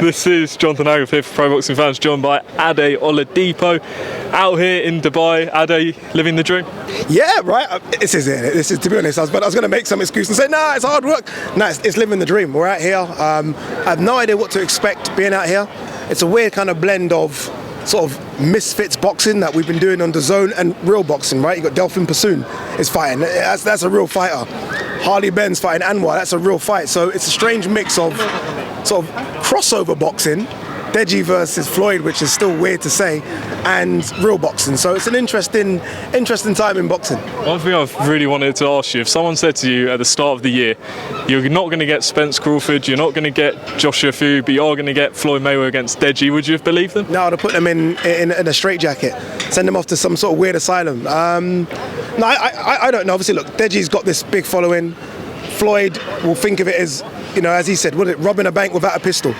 This is Jonathan Agarth here for Pro Boxing Fans, joined by Ade Oladipo. Out here in Dubai, Ade, living the dream? Yeah, right. This is it. This is, to be honest, I was going to make some excuse and say, nah, it's hard work. No, it's living the dream. We're out here. I have no idea what to expect being out here. It's a weird kind of blend of sort of misfits boxing that we've been doing on DAZN and real boxing, right? You got Delphine Passoon is fighting. That's a real fighter. Harley Ben's fighting Anwar. That's a real fight. So it's a strange mix of sort of crossover boxing, Deji versus Floyd, which is still weird to say, and real boxing. So it's an interesting time in boxing. One thing I've really wanted to ask you, if someone said to you at the start of the year, you're not going to get Spence Crawford, you're not going to get Joshua Fu, but you're going to get Floyd Mayweather against Deji, would you have believed them? No, I'd have put them in a straitjacket, send them off to some sort of weird asylum. No, I don't know. Obviously, look, Deji's got this big following. Floyd will think of it as, you know, as he said, robbing a bank without a pistol.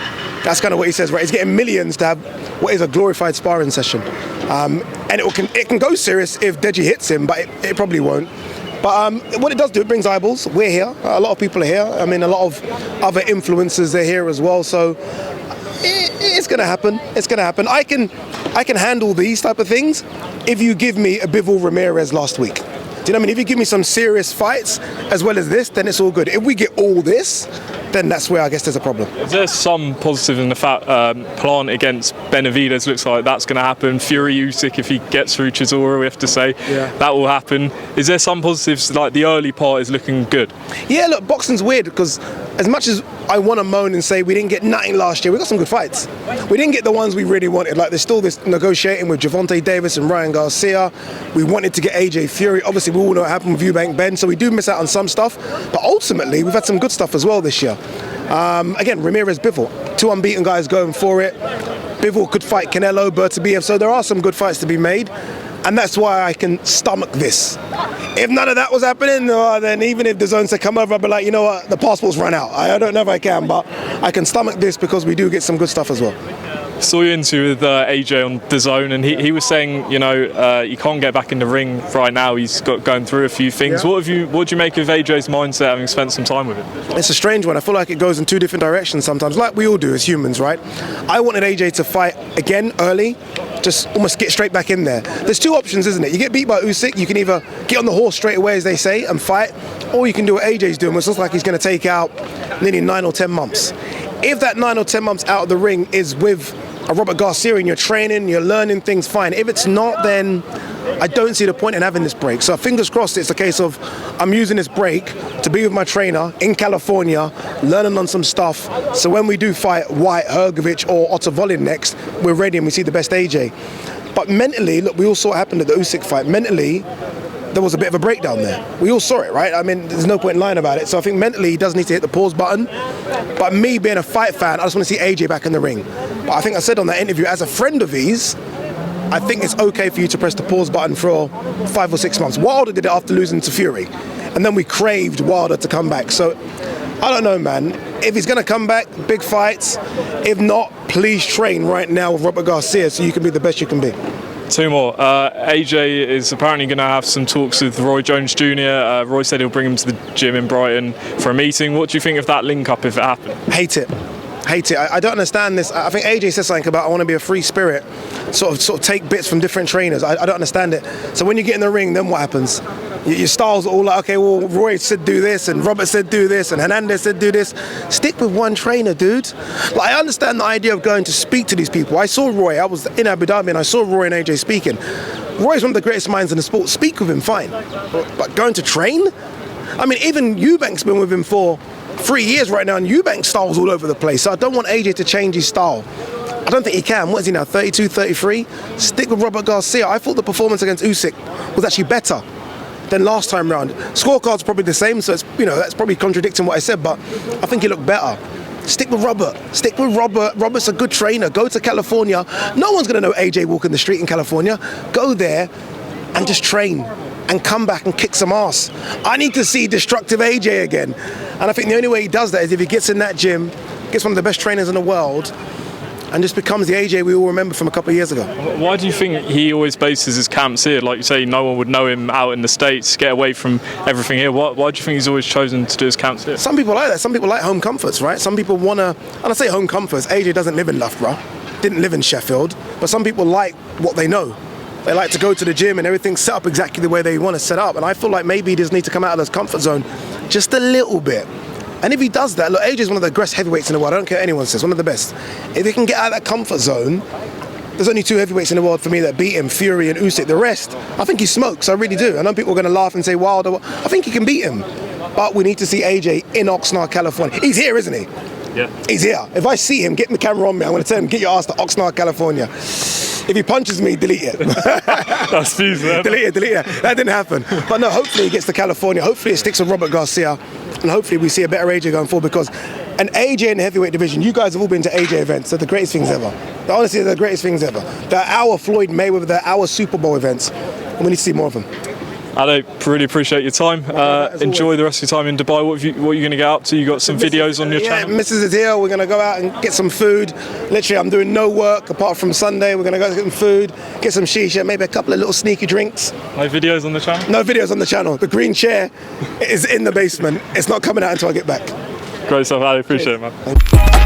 That's kind of what he says, right? He's getting millions to have what is a glorified sparring session. And it can go serious if Deji hits him, but it probably won't. But what it does do, it brings eyeballs. We're here. A lot of people are here. I mean, a lot of other influencers are here as well. So it's going to happen. It's going to happen. I can handle these type of things if you give me a Bivol Ramirez last week. Do you know what I mean? If you give me some serious fights as well as this, then it's all good. If we get all this, then that's where I guess there's a problem. Is there some positive in the fact Plant against Benavidez looks like that's going to happen? Fury Usyk, if he gets through Chisora, we have to say, that will happen. Is there some positives, like the early part is looking good? Yeah, look, boxing's weird because as much as I want to moan and say we didn't get nothing last year, we got some good fights. We didn't get the ones we really wanted. Like there's still this negotiating with Gervonta Davis and Ryan Garcia. We wanted to get AJ Fury. Obviously, we all know what happened with Eubank Ben, so we do miss out on some stuff. But ultimately, we've had some good stuff as well this year. Again, Ramirez, Bivol, two unbeaten guys going for it. Bivol could fight Canelo, Bertabiev, so there are some good fights to be made. And that's why I can stomach this. If none of that was happening, then even if the zone said come over, I'd be like, you know what, the passport's run out. I don't know if I can, but I can stomach this because we do get some good stuff as well. Saw you into with AJ on DAZN, and he was saying, you know, you can't get back in the ring right now. He's going through a few things. Yeah. What do you make of AJ's mindset, having spent some time with him? It's a strange one. I feel like it goes in two different directions sometimes, like we all do as humans, right? I wanted AJ to fight again early, just almost get straight back in there. There's two options, isn't it? You get beat by Usyk, you can either get on the horse straight away, as they say, and fight, or you can do what AJ's doing, which looks like he's going to take out nearly 9 or 10 months. If that 9 or 10 months out of the ring is with a Robert Garcia and you're training, you're learning things, fine. If it's not, then I don't see the point in having this break. So fingers crossed it's a case of I'm using this break to be with my trainer in California, learning on some stuff. So when we do fight White, Hrgovic or Otto Volin next, we're ready and we see the best AJ. But mentally, look, we all saw what happened at the Usyk fight. Mentally, there was a bit of a breakdown there. We all saw it, right? I mean, there's no point in lying about it. So I think mentally he does need to hit the pause button. But me being a fight fan, I just want to see AJ back in the ring. But I think I said on that interview, as a friend of his, I think it's okay for you to press the pause button for 5 or 6 months. Wilder did it after losing to Fury. And then we craved Wilder to come back. So I don't know, man. If he's going to come back, big fights. If not, please train right now with Robert Garcia so you can be the best you can be. Two more. AJ is apparently going to have some talks with Roy Jones Jr. Roy said he'll bring him to the gym in Brighton for a meeting. What do you think of that link up if it happened? Hate it. I don't understand this. I think AJ said something about I want to be a free spirit, sort of take bits from different trainers. I don't understand it. So when you get in the ring, then what happens? Your styles are all like, okay, well, Roy said do this, and Robert said do this, and Hernandez said do this. Stick with one trainer, dude. Like, I understand the idea of going to speak to these people. I saw Roy, I was in Abu Dhabi, and I saw Roy and AJ speaking. Roy's one of the greatest minds in the sport. Speak with him, fine. But going to train? I mean, even Eubank's been with him for 3 years right now, and Eubank's style's all over the place. So I don't want AJ to change his style. I don't think he can. What is he now, 32, 33? Stick with Robert Garcia. I thought the performance against Usyk was actually better than last time round. Scorecard's probably the same, so it's, you know, that's probably contradicting what I said, but I think he looked better. Stick with Robert. Stick with Robert. Robert's a good trainer. Go to California. No one's going to know AJ walking the street in California. Go there and just train and come back and kick some ass. I need to see destructive AJ again. And I think the only way he does that is if he gets in that gym, gets one of the best trainers in the world, and just becomes the AJ we all remember from a couple of years ago. Why do you think he always bases his camps here? Like you say, no one would know him out in the States, get away from everything here. Why do you think he's always chosen to do his camps here? Some people like that. Some people like home comforts, right? Some people want to, and I say home comforts, AJ doesn't live in Loughborough, didn't live in Sheffield, but some people like what they know. They like to go to the gym and everything's set up exactly the way they want to set up. And I feel like maybe he just needs to come out of this comfort zone just a little bit. And if he does that, look, AJ is one of the best heavyweights in the world. I don't care what anyone says, one of the best. If he can get out of that comfort zone, there's only 2 heavyweights in the world for me that beat him, Fury and Usyk. The rest, I think he smokes, I really do. I know people are going to laugh and say Wilder. I think he can beat him. But we need to see AJ in Oxnard, California. He's here, isn't he? Yeah. He's here. If I see him, getting the camera on me, I'm going to tell him, get your ass to Oxnard, California. If he punches me, delete it. That's easy, man. Delete it. That didn't happen. But no, hopefully he gets to California. Hopefully it sticks with Robert Garcia. And hopefully we see a better AJ going forward, because an AJ in the heavyweight division, you guys have all been to AJ events. They're the greatest things ever. Honestly, they're the greatest things ever. They're our Floyd Mayweather, they're our Super Bowl events. And we need to see more of them. Ade, really appreciate your time. Enjoy the rest of your time in Dubai. What are you going to get up to? You got some videos on your channel? Yeah, Mrs. is here. We're going to go out and get some food. Literally, I'm doing no work apart from Sunday. We're going to go get some food, get some shisha, maybe a couple of little sneaky drinks. No videos on the channel? No videos on the channel. The green chair is in the basement. It's not coming out until I get back. Great stuff, Ade. Appreciate it, man.